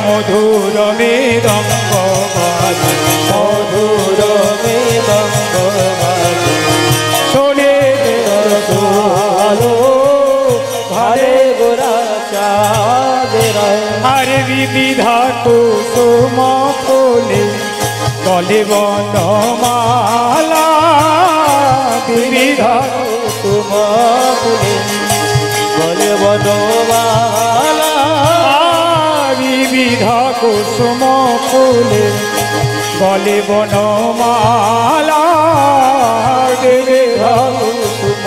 মধুর মৃদঙ্গ বাজে মধুর মৃদঙ্গ বাজে শোনে ভালো ঘরে গোরা চাঁদের আর বিবিধা কুসুম ফুলে গলে বনমালা বিবিধা কুসুম ফুলে গলে বনমালা বিবিধা কুসুম ফুলে গলে বনমালা বিবিধা কুসুম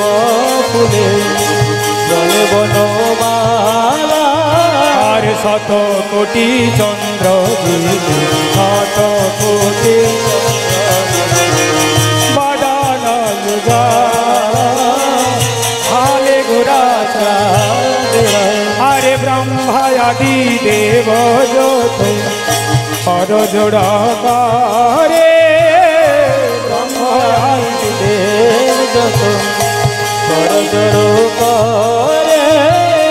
ফুলে গলে বনমালা আর শত কোটি চন্দ্র শত কোটি বাদান যুগা হালে গোরা চাঁদের আরে ব্রহ্মায়াদি দেব যত হর জোড়া করে ব্রহ্মাদি দেব যত বড় জড় করে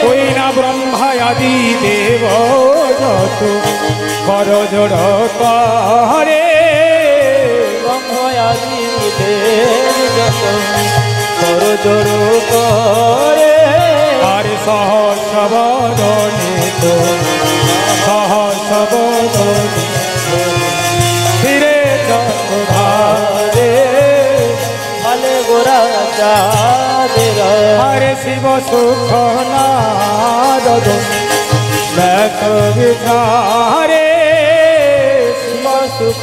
ওই না ব্রহ্মায়াদি দেব যত হর জোড়া করে ব্রহ্মাদি দেব যত বড় জড় করে আর সহস্রবদনে তো সহস্রবদনে ফিরে চন্দ্রধারে হালে গোরা চাঁদের হরে শিব সুখ নারদ ব্যাস বিচারে শিব সুখ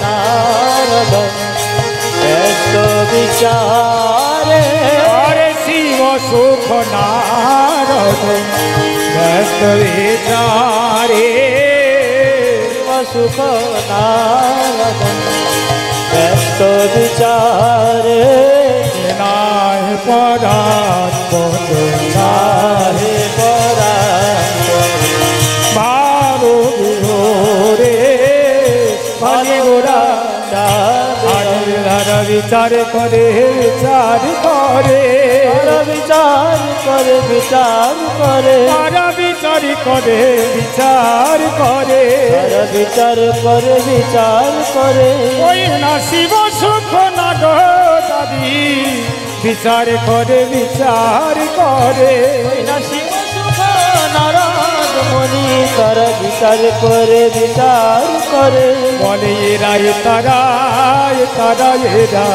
নারদ ব্যস্ত বিচারে হরে শিব সুখ নারদ ব্যাস বিচারে শিব সুখ নারদ ব্যস্ত বিচারে নায় পরাৎপদ নাহে পরাৎ ভাবো বিহরে ভালে গোরা চাঁদের বিচার করে বিচার করে বিচার করে বিচার করে বিচার করে বিচার করে বিচার করে বিচার করে ওই না শিব সুখ না দাবি বিচার করে বিচার করে না শিব সুখ নারায়ণ মনি তার বিচার করে বিচার করে বলে এরাই তারাই তারা এরা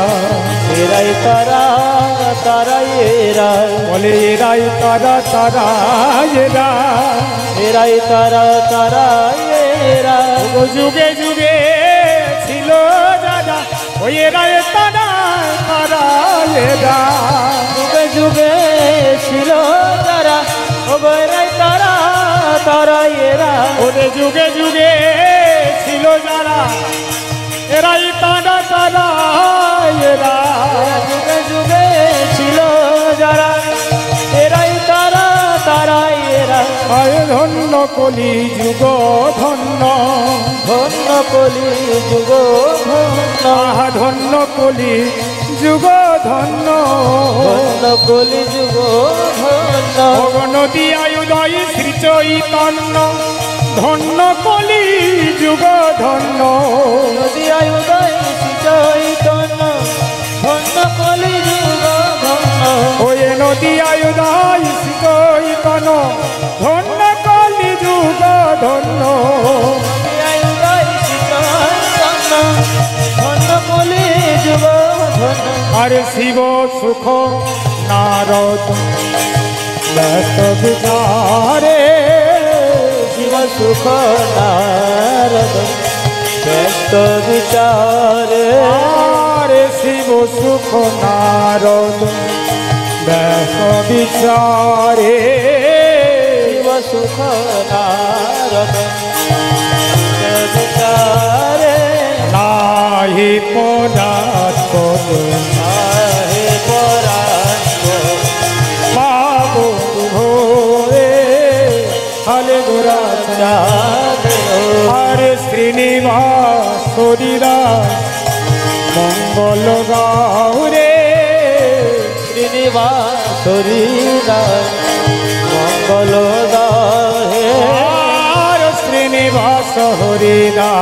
এরাই তারা তারা এরা বলে এরাই তারা তারা এরা এরাই তারা তারা এরা যুগে যুগে ছিল দাদা ওই এরাই তারা তারা এরা যুগে যুগে ছিল তারা ও এরাই তারা তারা এরা ওরে যুগে যুগে ছিল যারা এরাই তারা তারা এরা যুগে যুগে ছিল যারা এরাই তারা তারা এরা হয় ধন্য কলি যুগ ধন্য ধন্য কলি যুগ ধন্য আহা ধন্য কলি যুগ ধন্য ধন্য কলি যুগ ধন্য নদী আয়ুদয় শ্রী চৈতন্য ধন্য কলি যুগ ধন্য নদী আয়ুদয় শ্রী চৈতন্য ধন্য কলি যুগ ধন্য ওই নদী আয়ুদয় শ্রী চৈতন্য ধন্য কলি যুগ ধন্য নদী আয়ুদয় শ্রী চৈতন্য ধন্য কলি যুগ ধন্য আরে শিব সুখ নারদ ব্যস্ত বিচারে শিব সুখ নারদ ব্যস্ত বিচারে আরে শিব সুখ নারদ ব্যস্ত বিচারে শিব সুখ নারদ বিচারে নাহি পদার্থ হে পরাঙ্গ বাবু ভোরে হলে গোরা হরে শ্রীনিবাস হরিরা মঙ্গল গৌরে শ্রীনিবাস হরিদাস মঙ্গল গাহে আর শ্রীনিবাস নিবাস হরিদা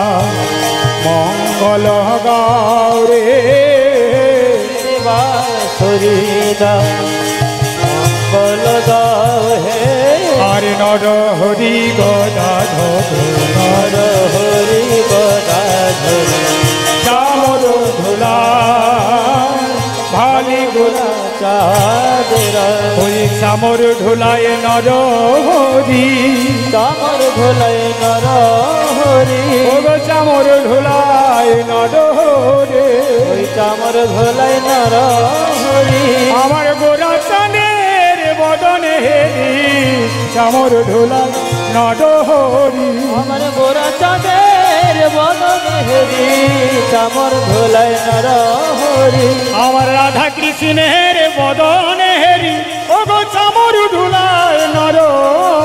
মঙ্গল গৌরে নিবাসরিদা মঙ্গল দাও হে আর নর হরি গদাধর নর হরি গদাধর চামর ধুলা ভালি গোলা চাঁদরা ওই চামর ধুলায় নর হরি চামর ধোলাই নর হরি ওগো চামর ধুলায় নর হরে ওই চামর ধোলাই নর হরি আমার গোরা চাঁদের বদনে হেরি চামর ধুলায় নর হরি আমার গোরা চাঁদের বদন হেরি চামর ধোলাই নর হরি আমার রাধা কৃষ্ণের বদনে হেরি ওগো চামর ধুলায় নর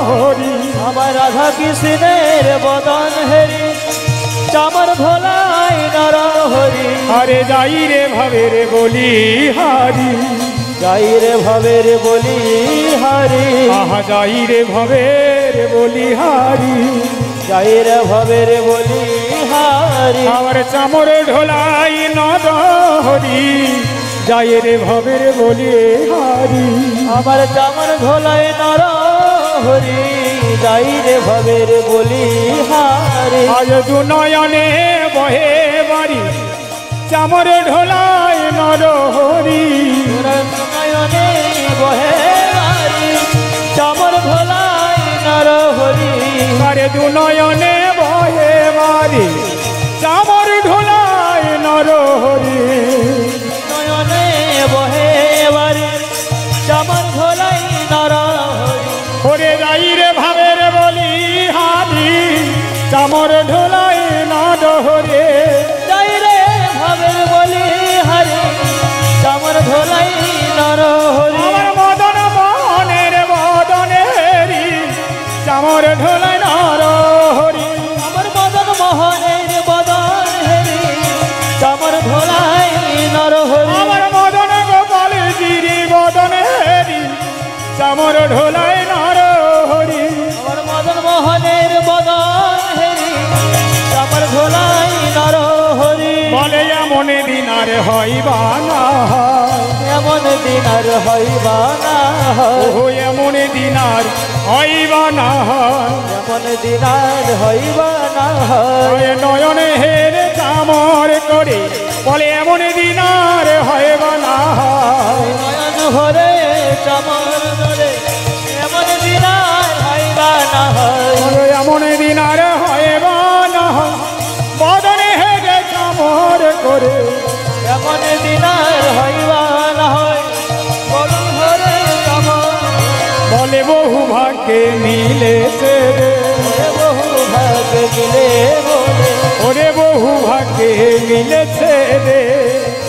হরি আমার রাধা কৃষ্ণের বদন হেরি চামর ধোলাই নর হরি আরে যাই রে ভাবে রে বলি হারি যাই রে ভবে রে বলি হরি আহা যাই রে ভাবে রে বলি হারি যাই রে ভবে রে বলি হরি আমার চামর ঢোলাই নর হরি যাই রে ভাবে রে বলি হারি আমার চামর ধোলাই নর হরি যাই রে ভবে রে বলি হরি আজ দু নয়নে বহে বাড়ি চামর ঢোলাই নর হরি নয়নে বহে বাড়ি চামর ধোলাই নর হরি আরে দু নয়নে বহে বাড়ি চামর ঢোলাই নর হরি নয়নে বহে বাড়ি চামর ধোলাই নর হরি ওরে যাই রে ভাবে রে বলি হারি চামর ঢোলাই নর হরে যাই রে ভবে বলি হরি চামর ধোলাই নর হরি আমার মদন মোহনের বদনেরি চামর ঢোলাই নর হরি আমার মদন মোহনের বদন হেরি চামর ধোলাই নর হরি আমার মদন গোপাল জিরি বদনেরি চামর ঢোলাই নর হরি আমার মদন মোহনের বদন হেরি চামর ধোলাই নর হরি বলে এমন দিন আর হইবা না এমন দিন আর হইবা না ও এমন দিন আর হইবা না এমন দিন আর হইবা না নয়নে হেরে চামর করে বলে এমন দিন আর হইবা না নয়ন হরে চামর ধরে এমন দিন আর হইবা না এমন দিন আর হইবা না বদনে হেরে চামর করে এমন দিন আর হইবা না বলুন হরে চামর বলে বহু ভাগ্যে মিলেছে রে বহু ভাগ্য মিলে বলে ওরে বহু ভাগ্যে মিলেছে রে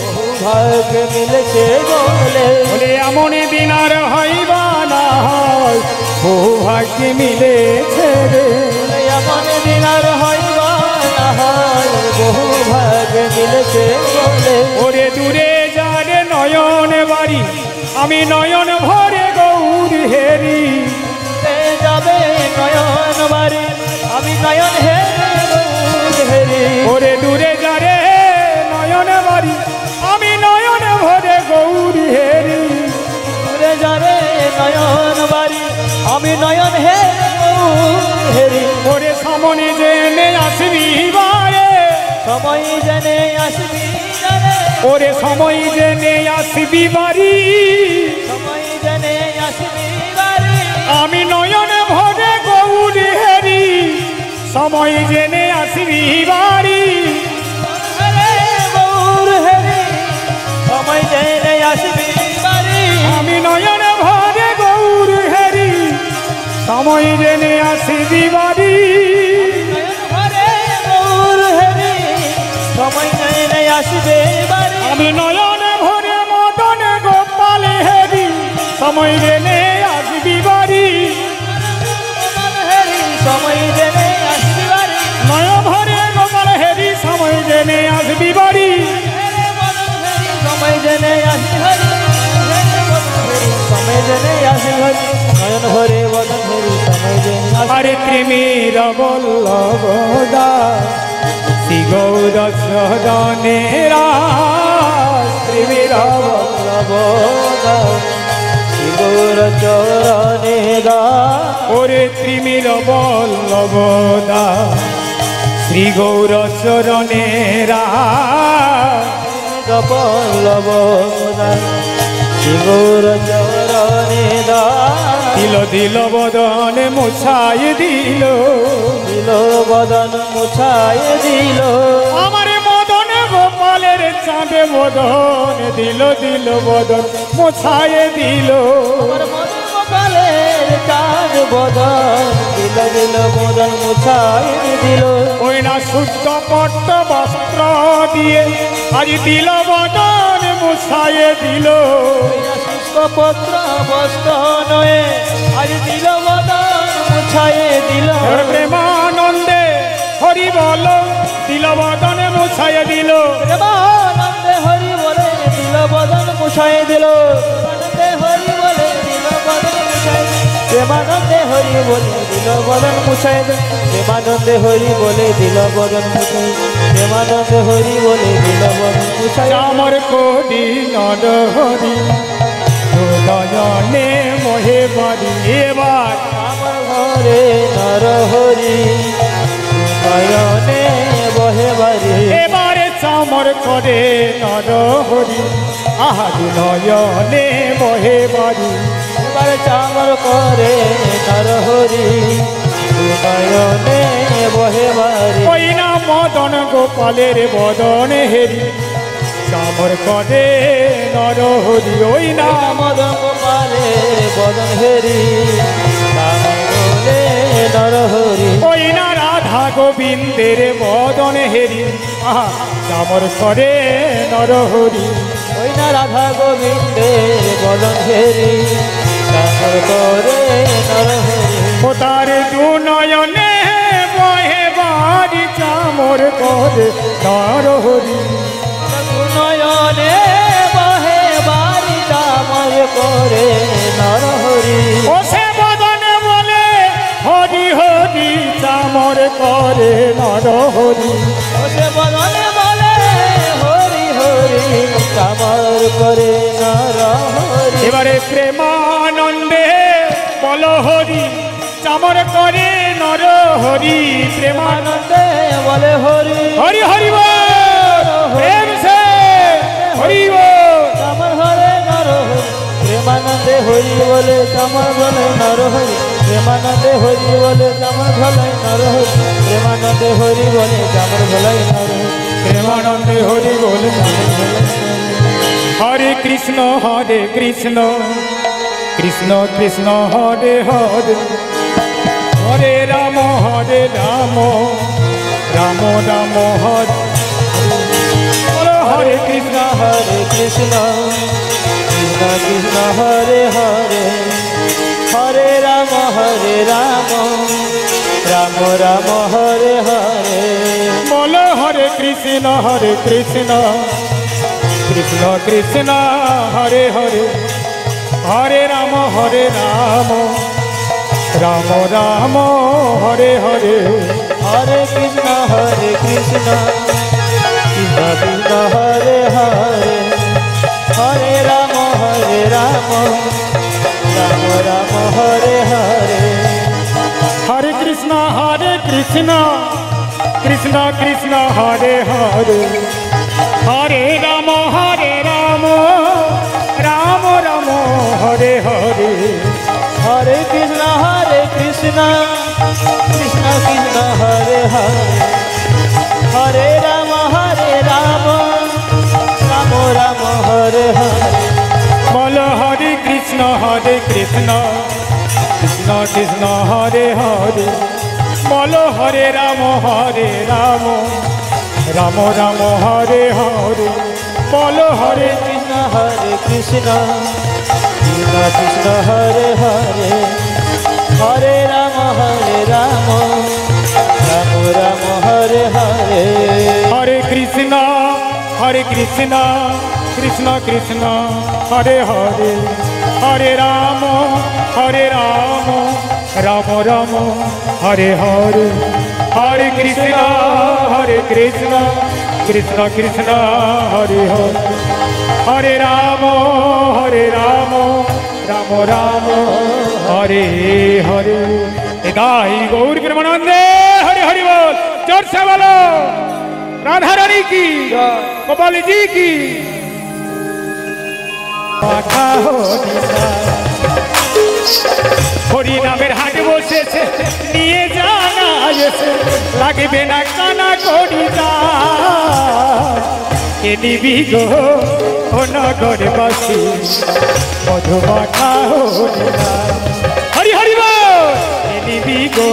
বহু ভাগ্য মিলেছে বলে বলে এমন দিন আর হইবা না বহু ভাগ্যে মিলেছে রে এমন দিন আর হইবা না বহু ভাগ্য মিলেছে বলে ওরে দূরে যারে নয়ন বাড়ি আমি নয়ন ভরে গৌর হেরি যাবে নয়ন বাড়ি আমি নয়ন হেরি ওরে দূরে যারে নয়ন বাড়ি আমি নয়ন ভরে গৌর হেরি দূরে যাবে নয়ন বাড়ি আমি নয়ন হেরি ওরে সামনে জেনে আসবি বারে সময় জেনে আসবি জানে ওরে সময় জেনে আসবি বাড়ি সময় জেনে আসবি বাড়ি আমি নয়ন ভরে গৌর হেরি সময় জেনে আসবি বাড়ি হরে গৌর হেরি সময় জেনে আসবি বাড়ি আমি নয়ন ভরে গৌর হেরি সময় জেনে আসবি বাড়ি নয়ন হরে গৌর হেরি সময় জেনে আসবে বাড়ি আমি নয়ন ভরে মদন গোপাল হেরি সময় জেনে আসবি বাড়ি হেরি সময় জেনে আসবি বাড়ি নয়ন ভরে গোপাল হেরি সময় জেনে আসবি বাড়ি সময় জেনে আসবি হরি সময় জেনে আসে হরি নয়ন ভরে বদন হরি সময় জেনে আসে আরে প্রেমের বল্লভ দাস শ্রী গৌর সদনেরা প্রেমের বল্লভ দাস শ্রী গৌর চরণে দাস ওরে প্রেমের বল্লভ দাস শ্রী গৌর চরণেরা বল্লভ দাস শ্রী গৌর চরণে দাস দিল দিল বদন মুছাই দিল দিল বদন মুছায় দিল আমার মদন গোপালের চাঁদে বদন দিল দিল বদন মুছাই দিল আমার মদন গোপালের চাঁদ বদন দিল দিল বদন মুছায় দিল ওই না শুদ্ধ পট্ট বস্ত্র দিয়ে আজ দিল বদন মুছাই দিল শুষ্ক পত্র বস্ত্র নয়ে আজ দিল বদন মুছায় দিল প্রেমানন্দে হরি বল দিল বদন মুছাই দিল প্রেমানন্দে হরি বলে দিল বদন মুছায় দিল প্রেমানন্দে হরি বলে দিল বদন মুছায় দিল প্রেমানন্দে হরি বলে দিল বদন মুছায় প্রেমানন্দে হরি বলে দিল বদন মুছায় আমার কোটি নদ হরি হৃদয়নে মোহে বাড়ি এবার আমার ঘরে নর হরি নয়নে বহে বাড়ি এবারে চামর করে নর হরি আহা নয়নে মোহে বাড়ি এবার চামর করে নর হরি নয়নে বহে বাড়ি ওই না মদন গোপালের বদন হেরি চামর করে নর হরি ওই না মদন গোপালের বদন হেরি বলে নর হরি ওই না রাধা গোবিন্দের বদন হেরি আহা চামর করে নর হরি ওই না রাধা গোবিন্দের বদন হেরি চামর করে নর হরি ও তার দু নয়নে বহে বাড়ি চামর করে নর হরি নয়নে বহে বাড়ি চামর করে নর হরি ও সে বদনে বলে হরি হরি চামর করে নর হরি ওসে বদনে বলে হরি হরি চামর করে নর হরি এবারে প্রেমানন্দে বল হরি চামর করে নর হরি প্রেমানন্দে আনন্দে বলে হরি হরি হরি বল প্রেম সে হরি বল চামর হরে নর হরি প্রেমানন্দে হরি বলে চামর বলে নর হরি প্রেমানন্দে হরি বলে চামর ভলাই নর হরি প্রেমানন্দে হরি বলে চামর ভলাই নর হরি প্রেমানন্দে হরি বল হরে কৃষ্ণ কৃষ্ণ কৃষ্ণ হরে হরে হরে রাম রাম রাম হরে বলো হরে কৃষ্ণ হরে কৃষ্ণ কৃষ্ণ কৃষ্ণ হরে হরে হরে রাম রাম রাম হরে হরে বলো হরে কৃষ্ণ কৃষ্ণ কৃষ্ণ হরে হরে হরে রাম রাম রাম হরে হরে হরে কৃষ্ণ কৃষ্ণ কৃষ্ণ হরে হরে হরে রাম রাম রাম হরে হরে হরে কৃষ্ণ কৃষ্ণ কৃষ্ণ হরে হরে হরে রাম রাম রাম হরে হরে হরে কৃষ্ণ কৃষ্ণ কৃষ্ণ হরে হরে হরে রাম রাম রাম হরে হরে বল হরে কৃষ্ণ কৃষ্ণ কৃষ্ণ হরে হরে বল হরে রাম রাম রাম হরে হরে বল হরে কৃষ্ণ কৃষ্ণ কৃষ্ণ হরে হরে হরে রাম রাম রাম হরে হরে হরে কৃষ্ণ কৃষ্ণ কৃষ্ণ হরে হরে হরে রাম রাম রাম হরে হরে হরে কৃষ্ণ কৃষ্ণ কৃষ্ণ হরে হরে হরে রাম রাম রাম হরে হরে। গাই গৌর প্রেমানন্দে হরে হরি বল, জোর से बोलो राधा रानी की, गोपाल जी की। হরি নামের হাটে বসেছে নিয়ে জানা এসে লাগবে না কানা করি কে নিবি গো ও নগরে বাসি মধুমাখা হরি হরি বল কে নিবি গো।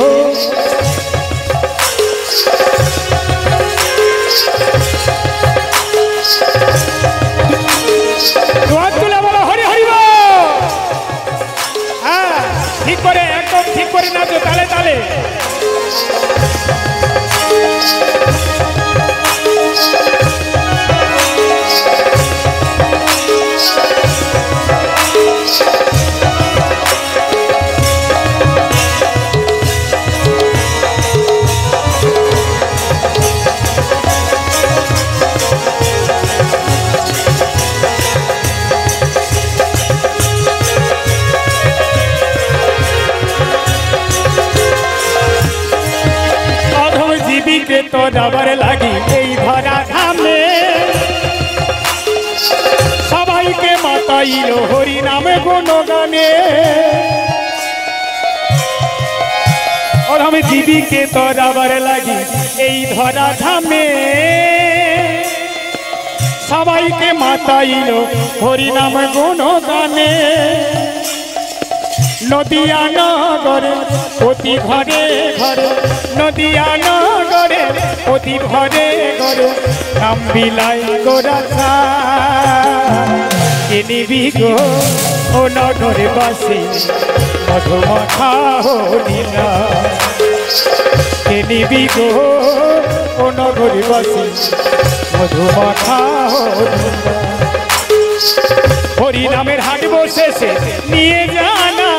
ঠিক করে একদম ঠিক করে নাচো তালে তালে। তো যাবার লাগি এই ধরা ধামে সবাইকে মাতাইল হরি নামে গুণগানে। আমি জীবিকে তো যাবার লাগি এই ধরা ধামে সবাইকে মাতাইল হরি নাম গুণগানে। নদিয়া নগরে প্রতি ঘরে ঘরে নদিয়া নগরে প্রতি ঘরে ঘরে নাম বিলাই গোরাথা কে নিবি গো ও নগরে বাসি মধুমাখা হরিণা কে নিবি গো ও নগরে বাসি মধুমাখা হরিণা। হরি নামের হাট বসেছে নিয়ে জানা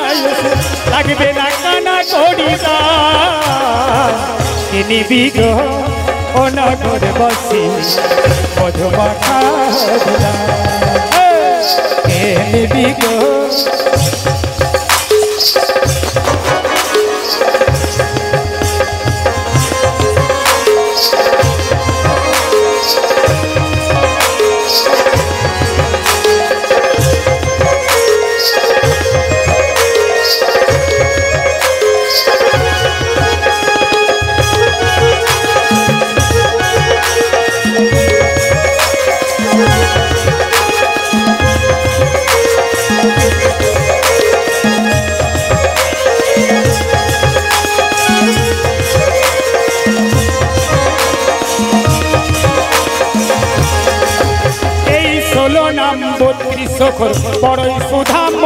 লাগবে না কানা করি কে নিবি গো ও নগরে বাসি মধুমাখা কে নিবি গো। নাম 32 বড়ই সুধাম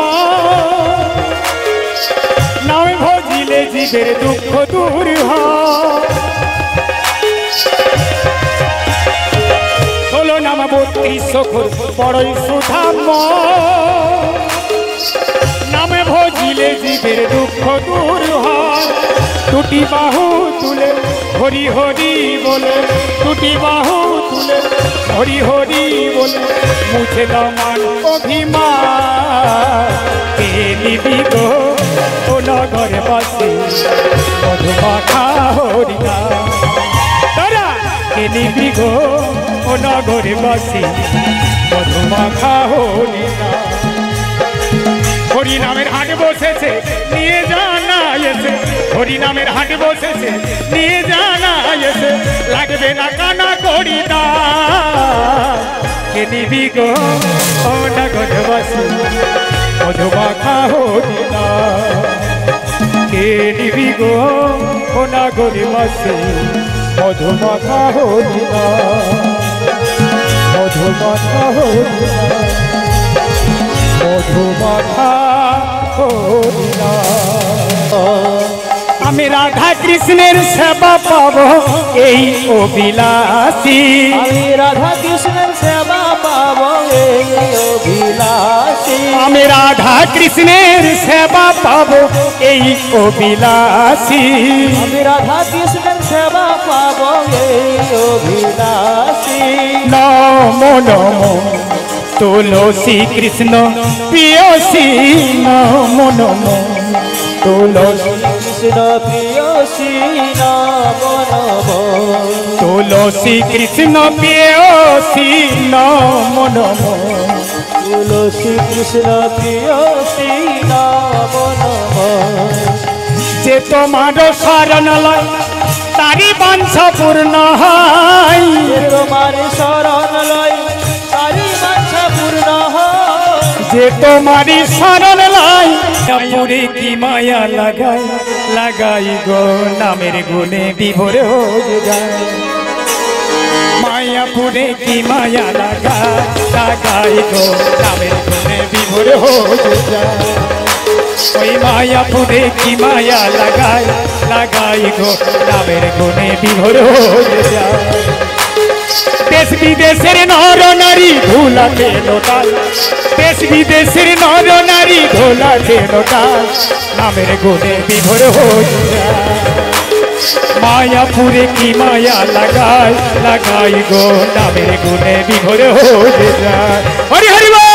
নামে ভজিলে জীবের দুঃখ দূর হয়। 16 নাম 32 বড়ই সুধাম নামে ভজিলে জীবের দুঃখ দূর হয়। দুটি বাহু তুলে হরি হরি বলে দুটি বাহু তুলে হরি হরি বলে মুছে মান অভিমান কে নিবি গো ও নগরে বাসি মধুমাখা হরিণা তারা কে নিবি গো ও নগরে বাসি মধুমাখা হরিণা। হরি নামের হাট বসেছে নিয়ে জানা এসে হরি নামের হাট বসেছে নিয়ে জানা এসে লাগবে না কানা করি কে নিবি গো ও নগরে বাসি মধুমাখা হরিণা কে নিবি গো ও নগরে বাসি মধুমাখা হরিণা মধুমাখা হরিণা মধুমাখা হরিণা। আমি রাধা কৃষ্ণের সেবা পাবো এই অভিলাষী। আমি রাধা কৃষ্ণের সেবা পাবো এই অভিলাষী। আমি রাধা কৃষ্ণের সেবা পাবো এই অভিলাষী। আমি রাধা কৃষ্ণের সেবা পাবো এই অভিলাষী। নমো নমো তুলসী কৃষ্ণ প্রিয়সী, নমো নমো তুলসী কৃষ্ণ প্রিয়সী নমো নমো। তুলসী কৃষ্ণ প্রিয়সী নমো নমো। তুলসী কৃষ্ণ প্রিয়সী নমো নমো। যে তোমার শরণ লয় তারি বাঞ্ছা পূর্ণ হয়। যে তোমার শরণ লয় তারি বাঞ্ছা পূর্ণ হয়। যে তোমারি শরণ লয় পুরে কি মায়া লাগাই লাগাই গো নামের গুণে বিভোর হয়ে যায়। মায়াপুরে কি মায়া লাগাই লাগাই গো নামের গুণে বিভোর হয়ে যায়। ওই মায়াপুরে কি মায়া লাগাই লাগাই গো নামের গুণে বিভোর হয়ে যায়। দেশ বিদেশের নর নারী ধুলাতে লোটাল, দেশ বিদেশের নর নারী ধুলাতে লোটাল নামের গুণে বিভোর হয়ে যায়। মায়াপুরে কি মায়া লাগাই লাগাই গো নামের গুণে বিভোর হয়ে যায়। হরি হরি বল।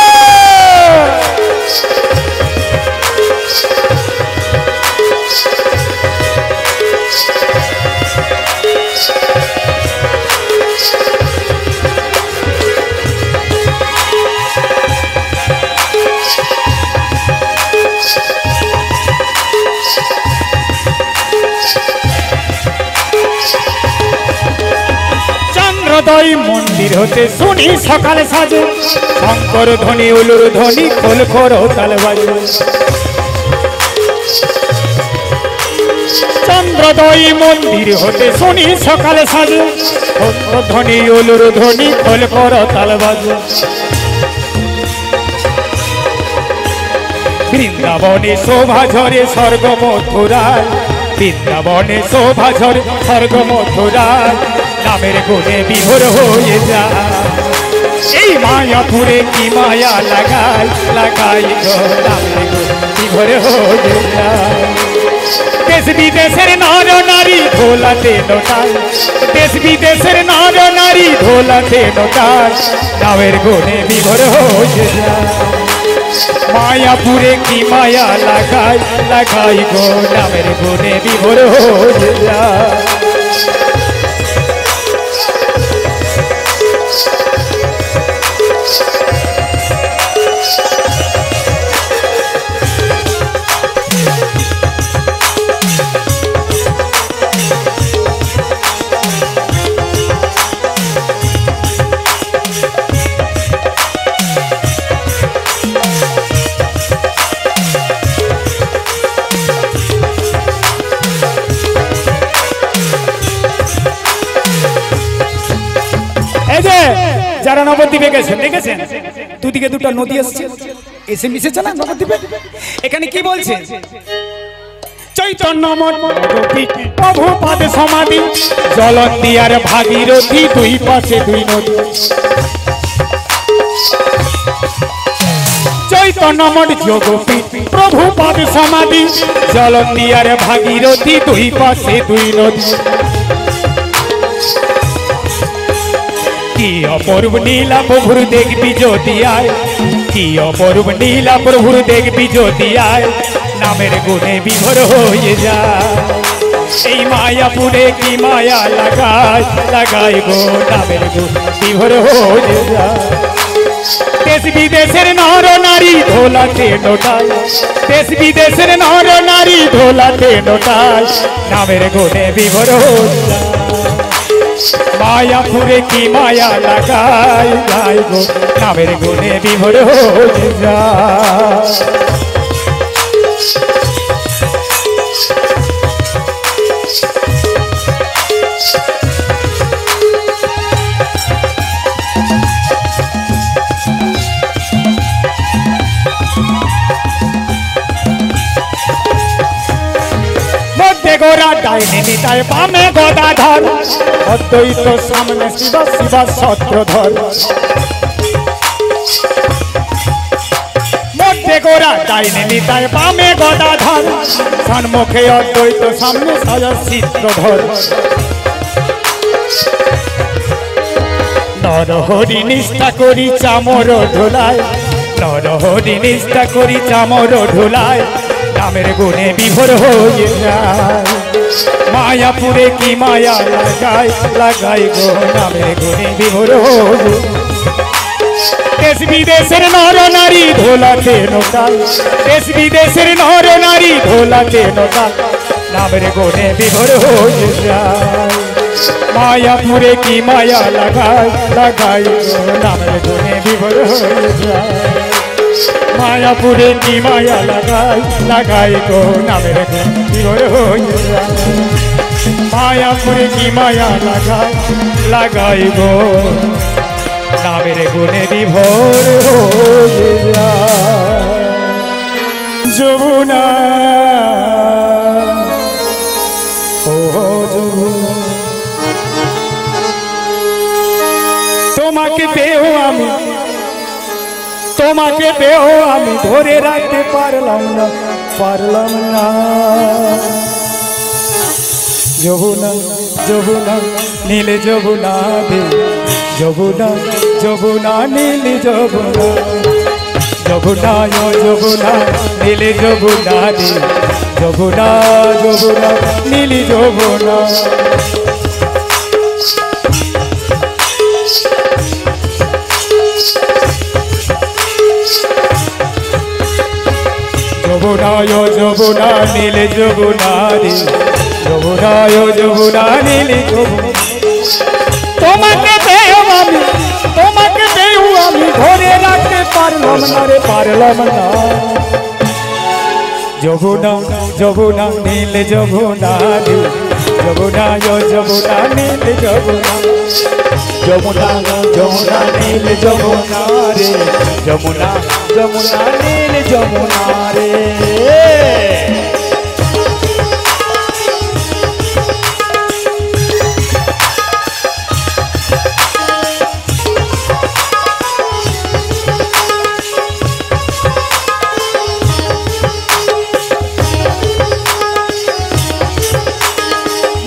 চন্দ্রোদয় মন্দির হতে শুনি সকালে সাজে, শঙ্কর ধ্বনি উলুর ধ্বনি খোল খোর তাল বাজে। চন্দ্রোদয় মন্দির হতে শুনি সকালে সাজে, শঙ্কর ধ্বনি উলুর ধ্বনি খোল খোর তাল বাজে। বৃন্দাবনে শোভা ঝরে স্বর্গ মথুরায়, বৃন্দাবনে শোভা ঝরে স্বর্গ মথুরায় নামের গুণে বিভোর হয়ে যায়। এই মায়াপুরে কি মায়া লাগাই লাগাই গো নামের গুণে বিভোর হয়ে যায়। দেশ বিদেশের নর নারী ধোলাতে নোটায়, দেশ বিদেশের নর নারী ধোলাতে নোটায় নামের গুণে বিভোর হয়ে যায়। মায়াপুরে কি মায়া লাগাই লাগাই গো নামের গুণে বিভোর হয়ে যায়। যারা নবদ্বীপে গেছেন দেখেছেন দুদিকে দুটো নদী এসছে, এসে মিশেছে না নবদ্বীপে। এখানে কি বলছে? চৈতন্য প্রভু পাদে সমাধি, জলন্ধি আর ভাগীরথী দুই পাশে দুই নদী। চৈতন্য মঠ যোগপীঠ প্রভু পাদে সমাধি, জলন্ধি আর ভাগীরথী দুই পাশে দুই নদী। কি অপূর্ব নীলা প্রভুর দেখবি যদি আয়, কি অপূর্ব নীলা প্রভুর দেখবি যদি আয় নামের গুণে বিভোর হয়ে যায়। এই মায়াপুরে কি মায়া লাগাই লাগাই গো নামের গুণে বিভোর হয়ে যায়। দেশ বিদেশের নর নারী ধোলাতে নোটায়, দেশ বিদেশের নর নারী ধোলাতে নোটায় নামের গুণে বিভোর হয়ে যায়। মায়াপুরে কি মায়া লাগাই গাই গো নামের গুণে বিভোর হয়ে যায়। ডাইনে নিতায় বামে গদাধর অদ্বৈত সামনে শিব শিব ছত্রধর মধ্যে গোরা ডাইনে নিতায় বামে গদাধর সম্মুখে অদ্বৈত সামনে সাজ চিত্রধর নরহরি নিষ্ঠা করি চামর ঢোলায় নরহরি নিষ্ঠা করি চামর ঢোলায় নামের গুণে বিভোর হয়ে যায় মায়াপুরে কি মায়া লাগাই লাগাই গো নামের গুণে বিভোর হয়ে দেশ বিদেশের নর নারী ধোলাতে নোটাল দেশ বিদেশের নর নারী ধোলাতে নোটাল নামের গুণে বিভোর হয়ে যায় মায়াপুরে কি মায়া লাগাই লাগাই গো নামের গুণে বিভোর হয়ে যায় মায়াপুরে কি মায়া লাগাই লাগাই গো নামের গুণে বিভোর হয়ে যায় মায়াপুরে কি মায়া লাগাই লাগাই গো নামের গুণে বিভোর হয়ে যায় যমুনা ও যমুনা তোমাকে পেও আমি তোমাকে পেও আমি ধরে রাখতে পারলাম না যমুনা যমুনা নীল যমুনা দে যমুনা যমুনা নীল যমুনা যমুনা যমুনা নীল যমুনা দে যমুনা যমুনা নীল যমুনা যমুনায় যমুনা নীল যমুনা রে যমুনায় যমুনা নীল যমুনা তোমাকে পেও আমি ধরে রাখতে পারলাম না রে পারলাম না যমুনা যমুনা নীল যমুনা রে যমুনায় যমুনা নীল যমুনা যমুনা যমুনা নীল যমুনা রে যমুনা যমুনা নীল যমুনা রে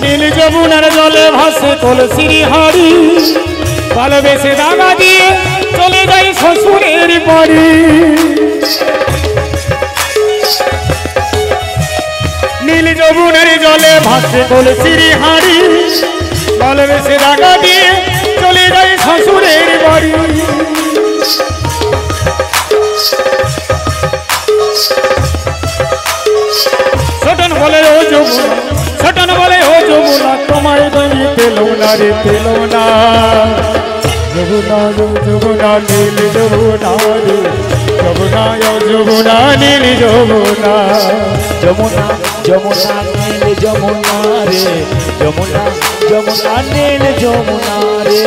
নীল যমুনার জলে ভাসে তুলসীর হাড়ি ভালোবেসে দাগা দিয়ে চলে যাই শ্বশুরের বাড়ি নীল যমুনার জলে ভাসে তুলসীর হাড়ি ভালোবেসে দাগা দিয়ে চলে যাই শ্বশুরের বাড়ি ছোটন বলে ও যমুনা ছোটন বলে ও যমুনা তোমায় দাঁড়িয়ে পেল না রে পেল না যমুনা যমুনা নীল যমুনা রে যমুনা যমুনা নীল যমুনা যমুনা যমুনা নীল যমুনা রে যমুনা যমুনা নীল যমুনা রে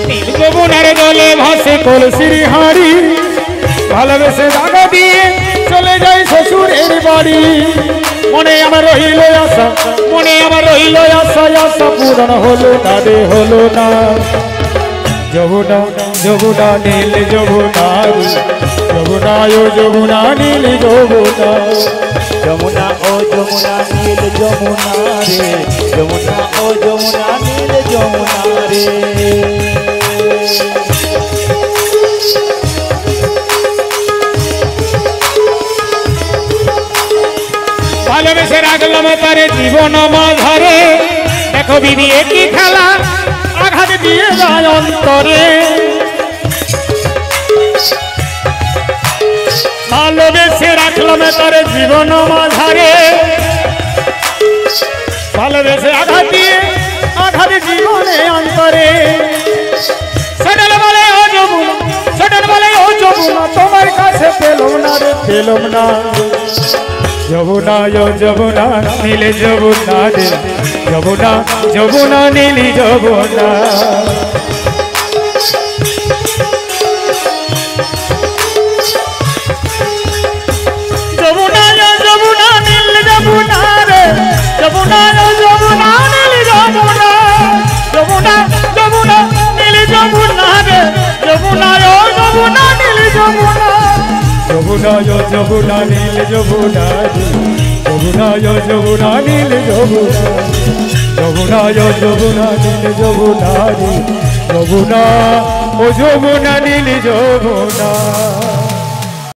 নীল যমুনার জলে ভাসে কলসির হাড়ি ভালোবেসে দাগা দিয়ে চলে যাই শ্বশুরের বাড়ি মনে আমার রইল আশা মনে আমার রইল আশা আশা পূরণ হলো না রে হলো না যমুনা যমুনা নীল যমুনা যমুনা যমুনা নীল যমুনা যমুনা ও যমুনা নীল যমুনা রে যমুনা ও যমুনা নীল যমুনা রে ভালোবেসে রাখলাম তারে জীবন মাঝারে দেখো বিধি একই খেলা আঘাত দিয়ে যায় অন্তরে ভালোবেসে রাখলাম তারে জীবন মাঝারে ভালোবেসে আঘাত দিয়ে আঘাত জীবনে অন্তরে সডল বলে ও যমুনা সডল বলে ও যমুনা তোমার কাছে পেলাম না রে পেলাম না যমুনা যমুনা নীল যমুনা রে যমুনা যমুনা নীল যমুনা যমুনা যমুনা নীল যমুনা রে যমুনায় যমুনা নীল যমুনারি যমুনায় যমুনা নীল যমুনা যমুনায় যমুনা নীল যমুনারি যমুনা ও যমুনা নীল যমুনা